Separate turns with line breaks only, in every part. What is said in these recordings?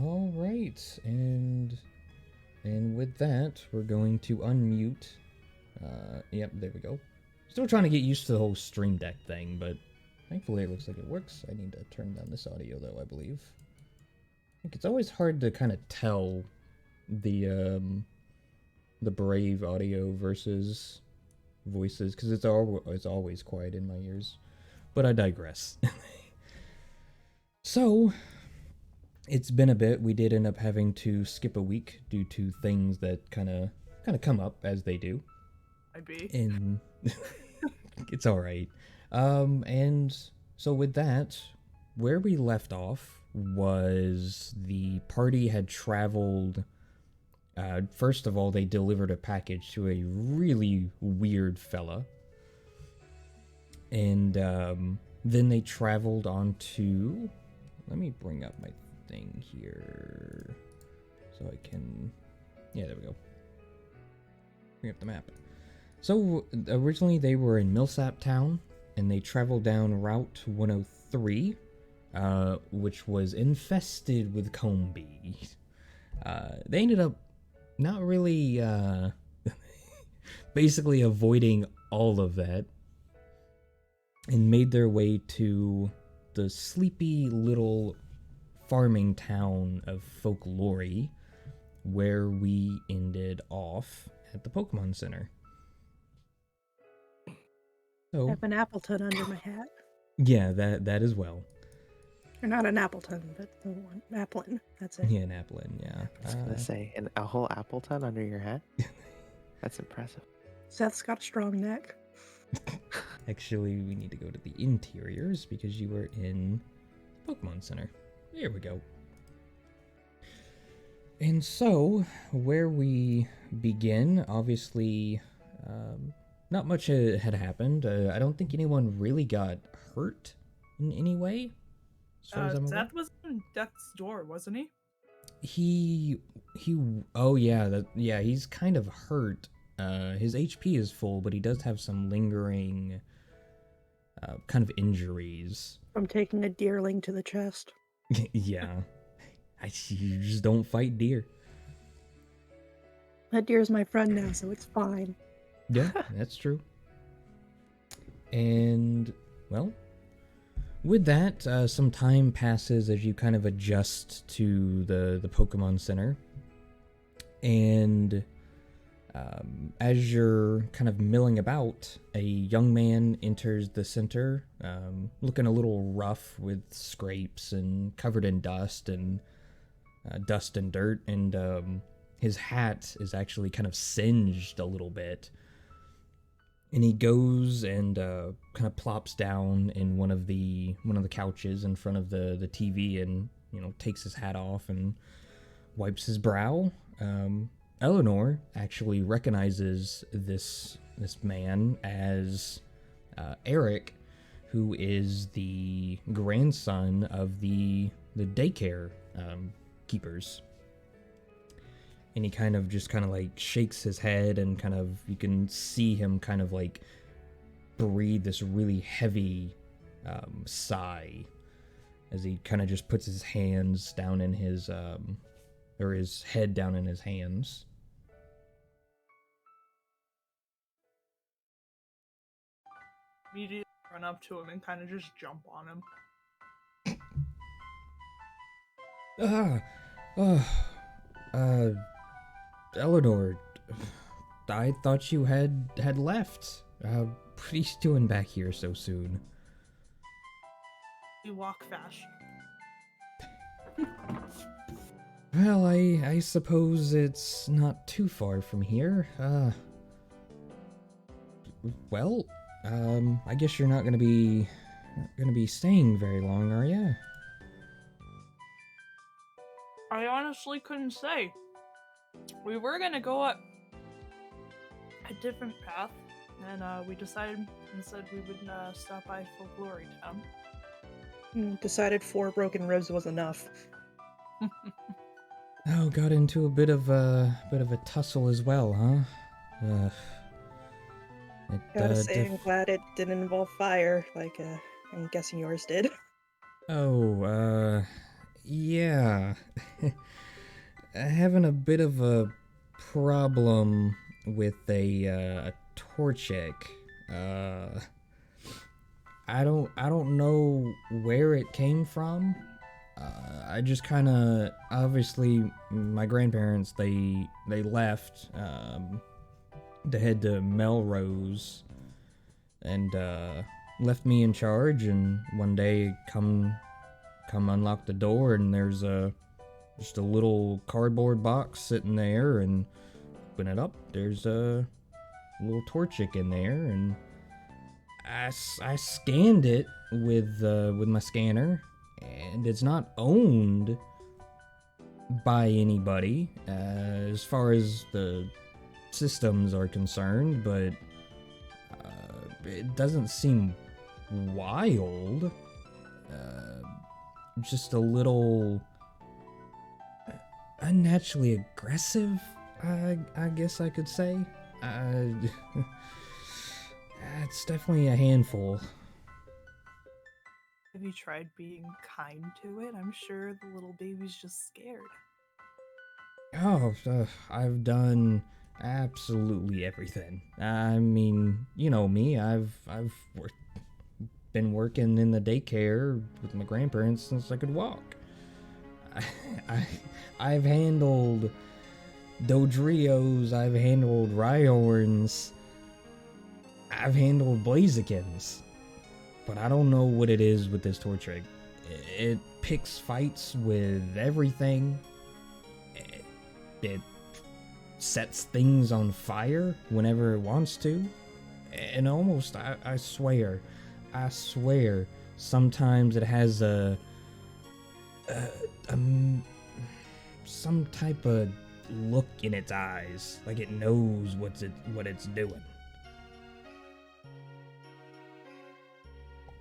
All right, and with that, we're going to unmute. Yep, there we go. Still trying to get used to the whole Stream Deck thing, but thankfully it looks like it works. I need to turn down this audio though, I believe. I think it's always hard to kind of tell the Brave audio versus voices because it's always quiet in my ears. But I digress. So, it's been a bit. We did end up having to skip a week due to things that kind of come up as they do.
I'd be.
And it's all right. And so with that, where we left off was the party had traveled. First of all, they delivered a package to a really weird fella. And then they traveled on to... Let me bring up my thing here so I can... Yeah, there we go. Bring up the map. So, originally they were in Millsap Town, and they traveled down Route 103, which was infested with comb bees. They ended up not really, basically avoiding all of that, and made their way to the sleepy little farming town of Folklore, where we ended off at the Pokemon Center. So,
I have an Appleton under my hat.
Yeah, that as well.
Or not an Appleton, but the one Applin. That's it.
Yeah, an Applin, yeah.
I was gonna say, a whole Appleton under your hat? That's impressive.
Seth's got a strong neck.
Actually, we need to go to the interiors because you were in Pokemon Center. There we go. And so, where we begin, obviously, not much had happened. I don't think anyone really got hurt in any way. As far as I'm aware.
Seth was in Death's Door, wasn't
he? Oh yeah, he's kind of hurt. His HP is full, but he does have some lingering kind of injuries.
From taking a deerling to the chest.
Yeah. You just don't fight deer.
That deer's my friend now, so it's fine.
Yeah, that's true. And, well, with that, some time passes as you kind of adjust to the Pokemon Center. And as you're kind of milling about, a young man enters the center, looking a little rough with scrapes and covered in dust and dirt, and his hat is actually kind of singed a little bit. And he goes and kind of plops down in one of the couches in front of the TV, and takes his hat off and wipes his brow. Eleanor actually recognizes this man as Eric, who is the grandson of the Daycare keepers. And he kind of like shakes his head, and kind of, you can see him kind of like breathe this really heavy sigh as he kind of just puts his hands down in his or his head down in his hands.
Immediately run up to him and kind of just jump on him.
Eleanor, I thought you had left. What are you doing back here so soon?
You walk fast.
Well, I suppose it's not too far from here. Well, I guess you're not gonna be staying very long, are you?
I honestly couldn't say. We were gonna go up a different path, and we decided instead we would stop by Folklore Town.
Decided 4 broken ribs was enough.
Oh, got into a bit of a tussle as well, huh?
Gotta say, I'm glad it didn't involve fire, like I'm guessing yours did.
Oh, Yeah. Having a bit of a problem with a Torchic. I don't know where it came from. I just kind of obviously my grandparents they left to head to Melrose and left me in charge. And one day come unlock the door and there's just a little cardboard box sitting there, and open it up. There's a little Torchic in there, and I scanned it with my scanner, and it's not owned by anybody as far as the systems are concerned, but it doesn't seem wild. Just a little unnaturally aggressive, I guess I could say. It's definitely a handful.
Have you tried being kind to it? I'm sure the little baby's just scared.
Oh, I've done absolutely everything. I mean, you know me. I've been working in the daycare with my grandparents since I could walk. I've handled Dodrios, I've handled Rhyhorns, I've handled Blazikins, but I don't know what it is with this Torchic. It picks fights with everything. It sets things on fire whenever it wants to. And almost, I swear, sometimes it has some type of look in its eyes, like it knows what it's doing.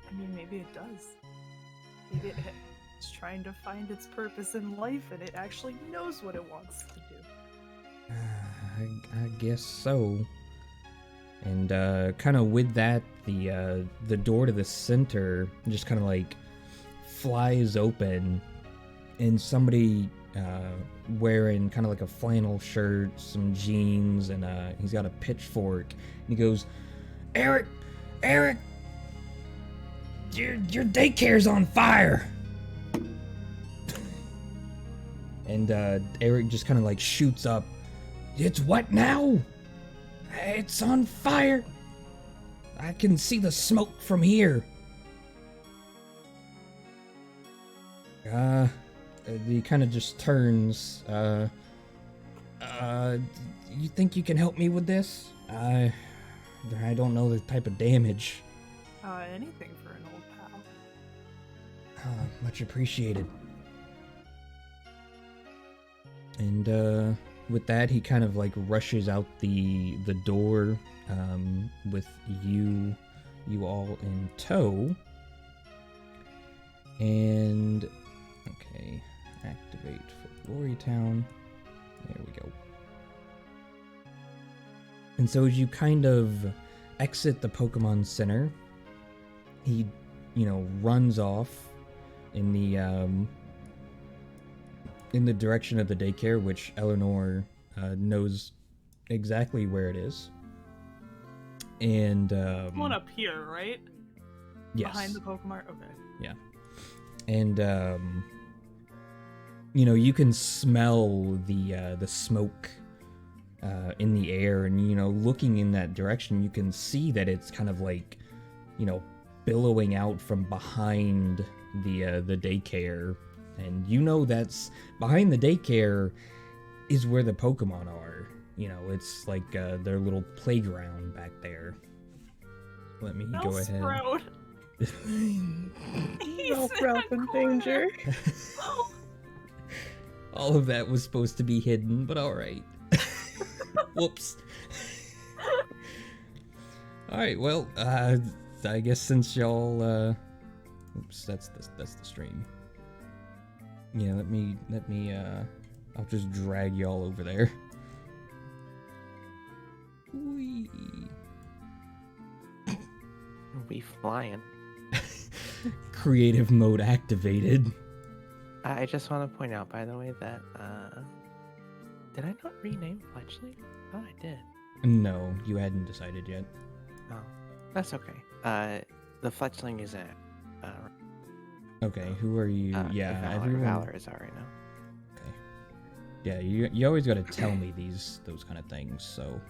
I mean, maybe it does. Maybe it's trying to find its purpose in life, and it actually knows what it wants to do.
I guess so. And kind of with that, the door to the center just kind of like flies open, and somebody wearing kind of like a flannel shirt, some jeans, and he's got a pitchfork. And he goes, Eric, your daycare's on fire. And Eric just kind of like shoots up. It's what now? It's on fire. I can see the smoke from here. He kind of just turns. You think you can help me with this? I don't know the type of damage.
Anything for an old pal.
Much appreciated. And with that, he kind of like rushes out the door with you all in tow. And okay, activate for Glory Town. There we go. And so as you kind of exit the Pokemon Center, he, runs off in the direction of the daycare, which Eleanor knows exactly where it is. And
one up here, right?
Yes.
Behind the Pokemon. Okay.
Yeah. And you can smell the smoke in the air, and looking in that direction, you can see that it's kind of like billowing out from behind the daycare. And that's behind the daycare is where the Pokemon are. It's like their little playground back there. Let me go ahead.
Sprout.
Sprout in danger.
All of that was supposed to be hidden, but alright. Whoops. Alright, well, I guess since y'all, oops, that's the stream. Yeah, let me, I'll just drag y'all over there. Whee.
We flying.
Creative mode activated.
I just want to point out, by the way, that did I not rename Fletchling? Oh, I did.
No, you hadn't decided yet.
Oh, that's okay. The Fletchling is a
Okay, who are you? Yeah,
Valor.
everyone.
Valor is out right now.
Okay. Yeah, you always got to tell me those kind of things. So.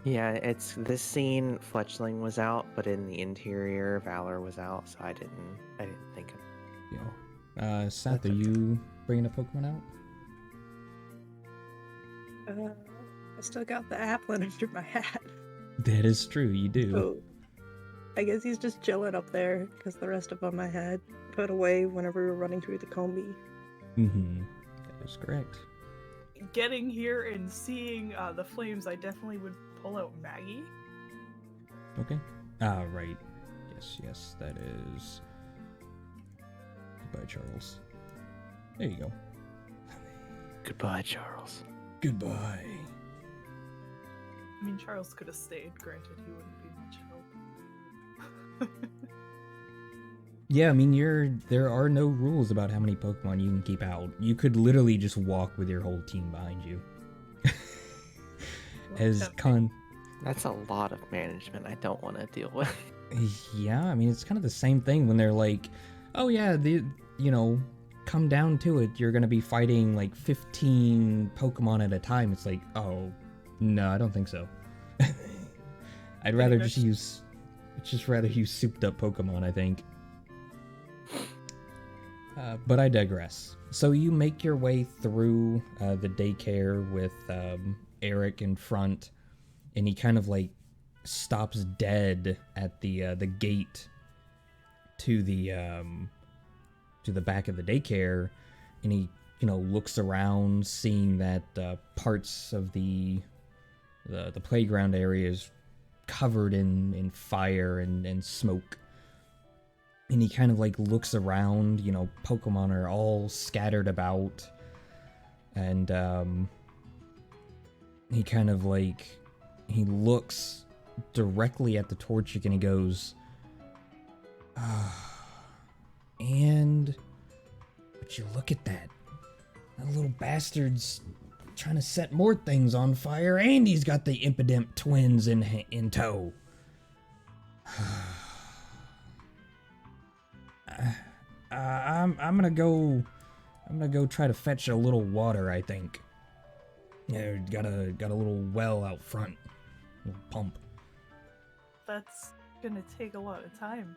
Yeah, it's this scene. Fletchling was out, but in the interior, Valor was out, so I didn't think of.
Yeah. Seth,
That's
are
okay.
you bringing a Pokemon out?
I still got the applin under my hat.
That is true. You do.
So I guess he's just chilling up there because the rest of them I had put away whenever we were running through the combi.
Mm-hmm. That is correct.
Getting here and seeing the flames, I definitely would pull out Maggie.
Okay. Right. Yes, that is. Goodbye, Charles. There you go.
Goodbye, Charles.
Goodbye.
I mean, Charles could have stayed. Granted, he wouldn't be much help.
Yeah, I mean, there are no rules about how many Pokemon you can keep out. You could literally just walk with your whole team behind you.
That's a lot of management I don't want to deal with.
Yeah, I mean, it's kind of the same thing when they're like, oh yeah, come down to it, you're gonna be fighting like 15 Pokemon at a time. It's like, oh, no, I don't think so. I'd rather just use souped up Pokemon, I think. But I digress. So you make your way through the daycare with Eric in front, and he kind of like stops dead at the gate to the back of the daycare, and he looks around, seeing that parts of the playground area is covered in fire and smoke. And he kind of like looks around, Pokemon are all scattered about. And he kind of like, he looks directly at the Torchic and he goes, and would you look at that? That little bastard's trying to set more things on fire, and he's got the impident twins in tow. I'm gonna go try to fetch a little water, I think. Yeah, got a little well out front. A little pump.
That's gonna take a lot of time.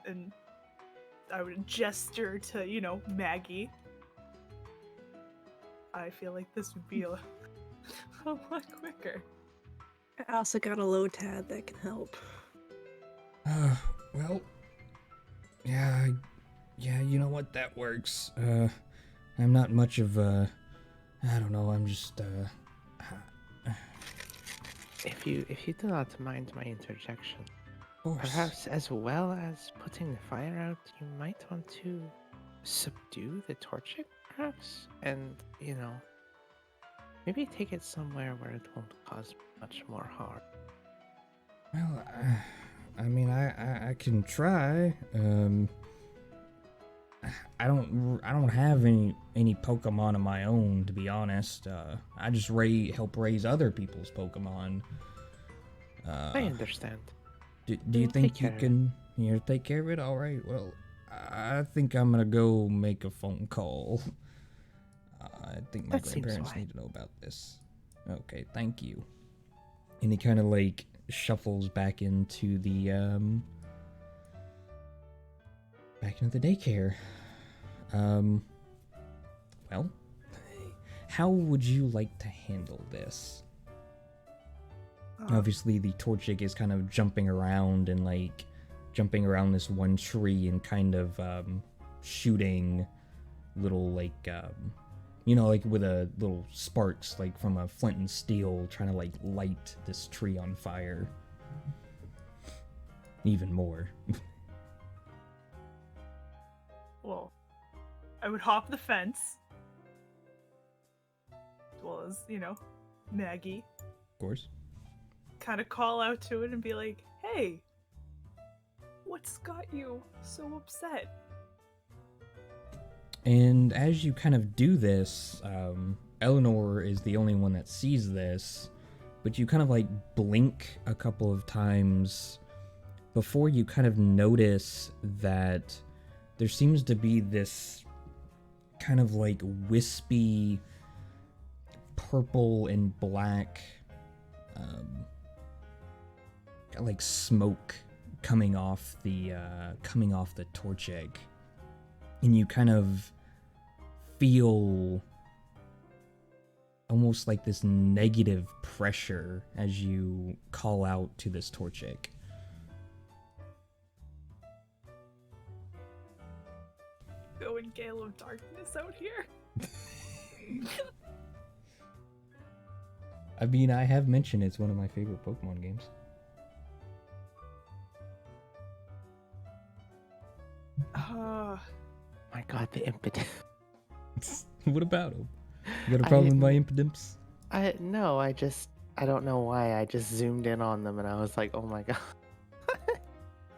And I would gesture to, Maggie. I feel like this would be a lot quicker.
I also got a low tad that can help.
Well, yeah, you know what, that works. I'm not much of I don't know, I'm just,
If you do not mind my interjection,
of course.
perhaps as well as putting the fire out, you might want to subdue the Torchic, perhaps? And, maybe take it somewhere where it won't cause much more harm.
Well, I mean, I can try. I don't have any Pokemon of my own, to be honest. I just help raise other people's Pokemon.
I understand.
Do you think you
Take care.
can take care of it? All right. Well, I think I'm gonna go make a phone call. I think my
That seems
grandparents
fine.
need to know about this. Okay, thank you. And he kind of like shuffles back into the daycare. Well, how would you like to handle this? Obviously, the Torchic is kind of jumping around this one tree and kind of shooting little like with a little sparks like from a flint and steel, trying to like light this tree on fire even more.
Well, I would hop the fence. As well as, Maggie.
Of course.
Kind of call out to it and be like, hey, what's got you so upset?
And as you kind of do this, Eleanor is the only one that sees this, but you kind of like blink a couple of times before you kind of notice that there seems to be this kind of like wispy purple and black like smoke coming off the torch egg, and you kind of feel almost like this negative pressure as you call out to this torch egg.
Going Gale of Darkness out here.
I mean, I have mentioned it's one of my favorite Pokemon games.
My god, the impotence.
What about him? You got a problem with my impotence?
No, I don't know why. I just zoomed in on them and I was like, oh my god.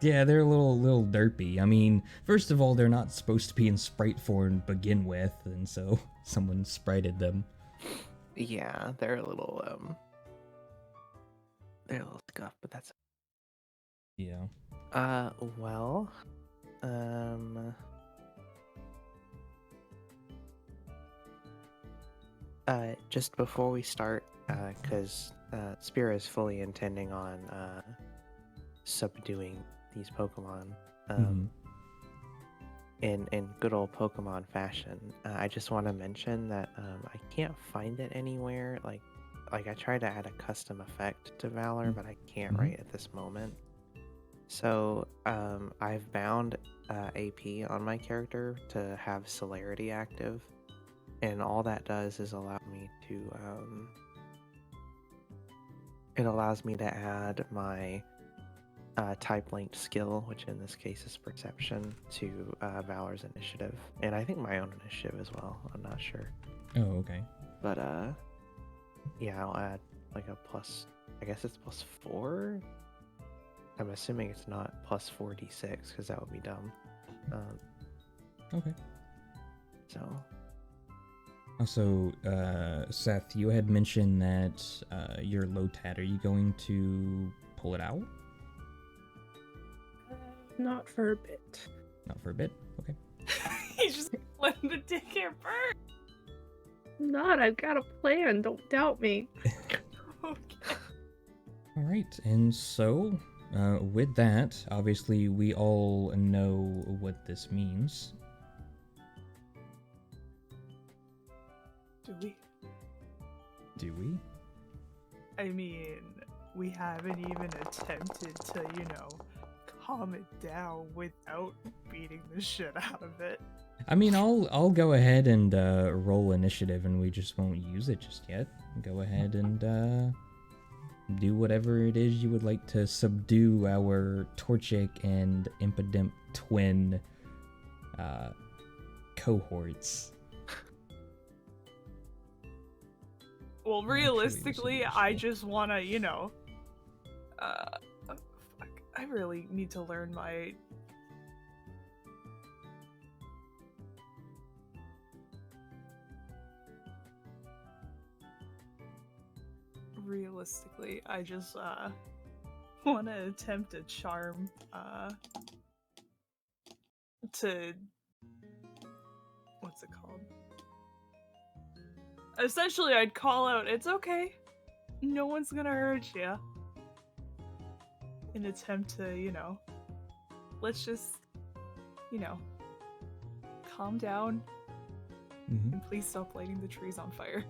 Yeah, they're a little derpy. I mean, first of all, they're not supposed to be in sprite form to begin with, and so someone sprited them.
Yeah, they're a little scuffed, but that's
Yeah.
well, just before we start, because Spear is fully intending on subduing these Pokemon, in good old Pokemon fashion. I just want to mention that I can't find it anywhere. Like I tried to add a custom effect to Valor, but I can't right at this moment. So I've bound AP on my character to have Celerity active, and all that does is allow me to it allows me to add my type linked skill, which in this case is Perception, to Valor's initiative, and I think my own initiative as well. I'm not sure.
Oh, okay.
But yeah, I'll add like a plus. I guess it's +4. I'm assuming it's not +4d6 because that would be dumb.
Okay.
So.
Also, Seth, you had mentioned that your Lotad. Are you going to pull it out?
Not for a bit.
Not for a bit. Okay.
He's just letting the daycare burn.
Not. I've got a plan. Don't doubt me.
Okay.
All right, and so with that, obviously we all know what this means.
Do we?
Do we?
I mean, we haven't even attempted to, calm it down without beating the shit out of it.
I mean, I'll go ahead and roll initiative, and we just won't use it just yet. Go ahead and do whatever it is you would like to subdue our Torchic and Impidimp twin cohorts.
Well, realistically, I just want to, fuck, I really need to learn my... Realistically, I just, want to attempt a charm, to... What's it called? Essentially, I'd call out, "It's okay. No one's gonna hurt you." An attempt to, let's just, calm down. And please stop lighting the trees on fire.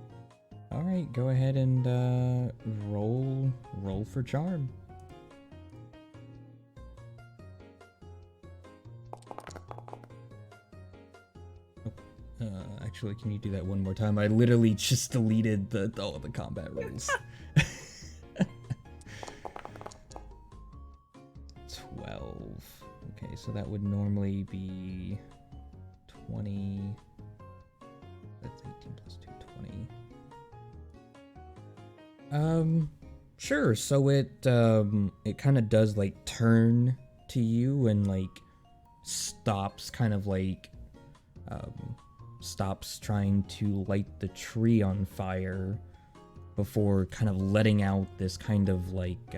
All right, go ahead and roll for charm. Actually, can you do that one more time? I literally just deleted all the combat rules. 12. Okay, so that would normally be 20. That's 18 plus 2, 20. Sure. So it kind of does like turn to you and like stops kind of like stops trying to light the tree on fire before kind of letting out this kind of like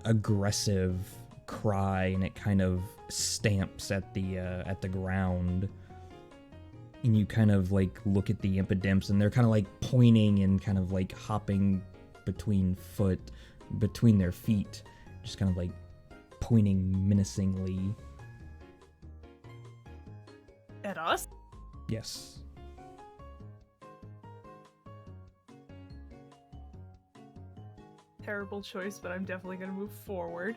aggressive cry, and it kind of stamps at the ground. And you kind of like look at the impidimps, and they're kind of like pointing and kind of like hopping between their feet, just kind of like pointing menacingly.
At us?
Yes.
Terrible choice, but I'm definitely gonna move forward.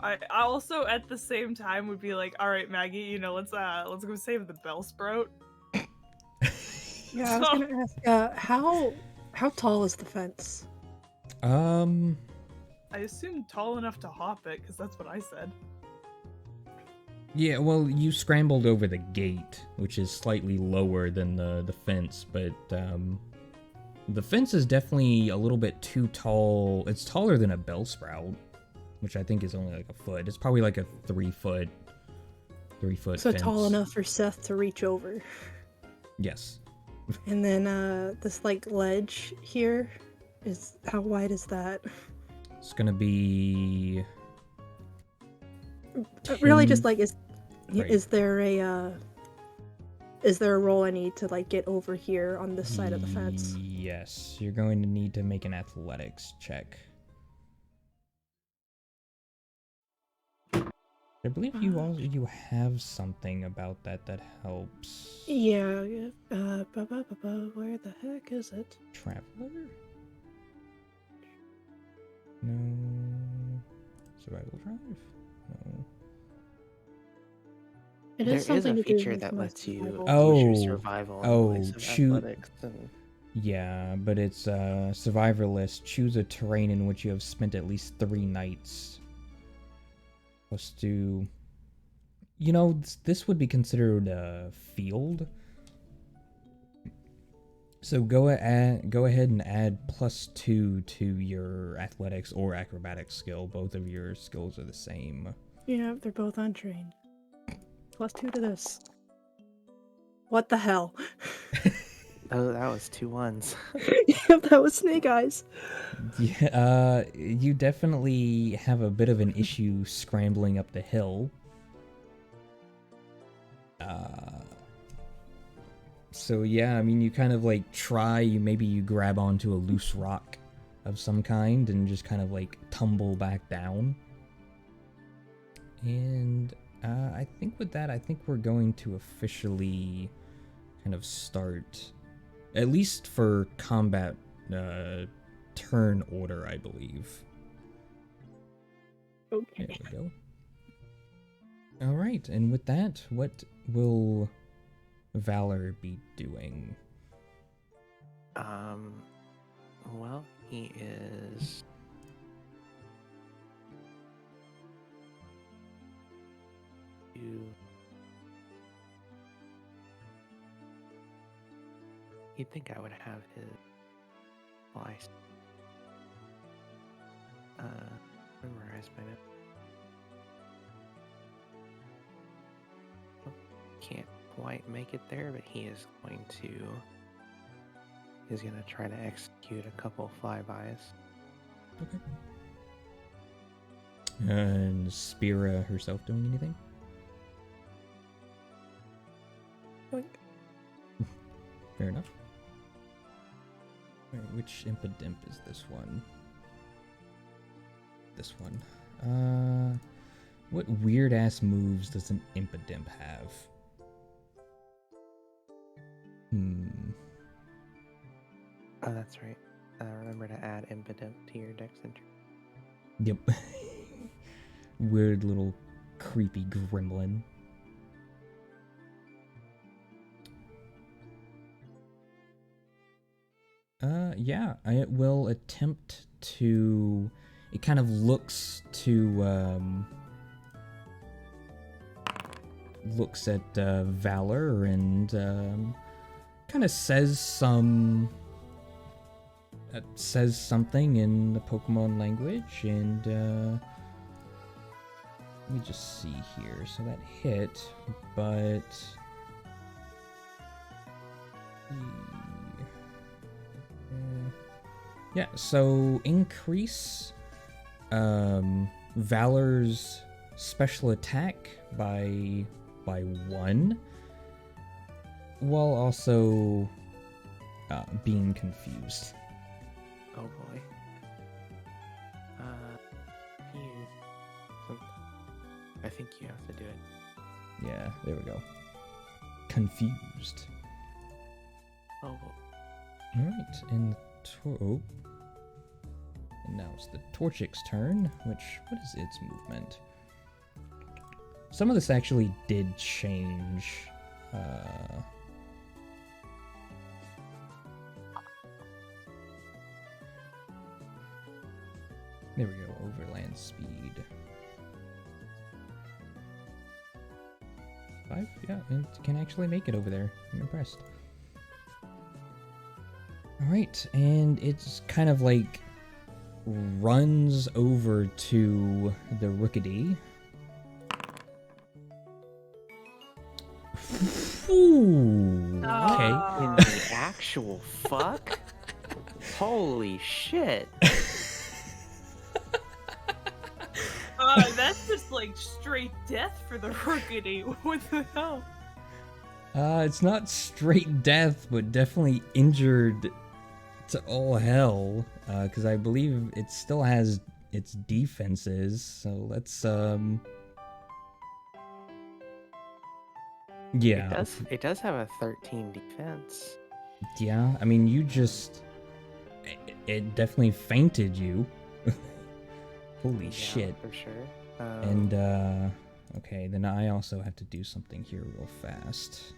I also at the same time would be like, all right, Maggie, you know, let's go save the Bellsprout.
Yeah, I was gonna ask, how tall is the fence?
I assume tall enough to hop it, because that's what I said.
Yeah, well, you scrambled over the gate, which is slightly lower than the fence, but the fence is definitely a little bit too tall. It's taller than a Bellsprout, which I think is only like a foot. It's probably like a 3 foot
So
fence.
tall enough for Seth to reach over.
Yes.
And then this like ledge here is, how wide is that?
It's gonna be
Really
10
just like
Right.
is there a roll I need to like get over here on this side of the fence?
Yes, you're going to need to make an athletics check. I believe you have something about that helps.
Yeah. Where the heck is it?
Traveler? No. Survival drive? No.
It
There
is
is
something
a
to do
feature
with
that
my
lets you
survival.
Oh.
use your survival in
Oh,
place of
shoot.
athletics. And
Yeah, but it's survivalist. Choose a terrain in which you have spent at least 3 nights. Plus 2. You know, this would be considered a field. So go ahead and add +2 to your athletics or acrobatics skill. Both of your skills are the same.
Yeah, they're both untrained. +2 to this. What the hell?
oh, that was 2 ones.
Yep, that was Snake Eyes.
Yeah, you definitely have a bit of an issue scrambling up the hill. So yeah, I mean, you kind of like maybe you grab onto a loose rock of some kind and just kind of like tumble back down. And I think with that, I think we're going to officially kind of start, at least for combat turn order, I believe.
Okay.
There we go. All right, and with that, what will Valor be doing?
Well, he is. You'd think I would have his. Well, memorized by now. Can't quite make it there, but he is going to. He's going to try to execute a couple flybys.
Okay. And Spira herself doing anything? Fair enough. Alright, which impidimp is this one? This one. What weird ass moves does an impidimp have?
Oh, that's right. Remember to add impidimp to your dex entry.
Yep. Weird little creepy gremlin. Yeah, it will attempt to. It kind of looks at Valor and kind of says something in the Pokemon language, and Let me just see here. So that hit, but yeah. So increase Valor's special attack by 1, while also being confused.
Oh boy. I think you have to do it.
Yeah, there we go. Confused.
Oh boy.
Alright, and now it's the Torchic's turn, what is its movement? Some of this actually did change. There we go, overland speed. 5? Yeah, it can actually make it over there. I'm impressed. Alright, and it's kind of like runs over to the Rookity. Ooh, okay.
In the actual fuck? Holy shit.
That's just like straight death for the Rookity. What the hell?
It's not straight death, but definitely injured to all hell. Because I believe it still has its defenses. So let's yeah.
It does have a 13 defense.
Yeah, I mean it definitely fainted you. Holy shit.
For sure.
And okay, then I also have to do something here real fast.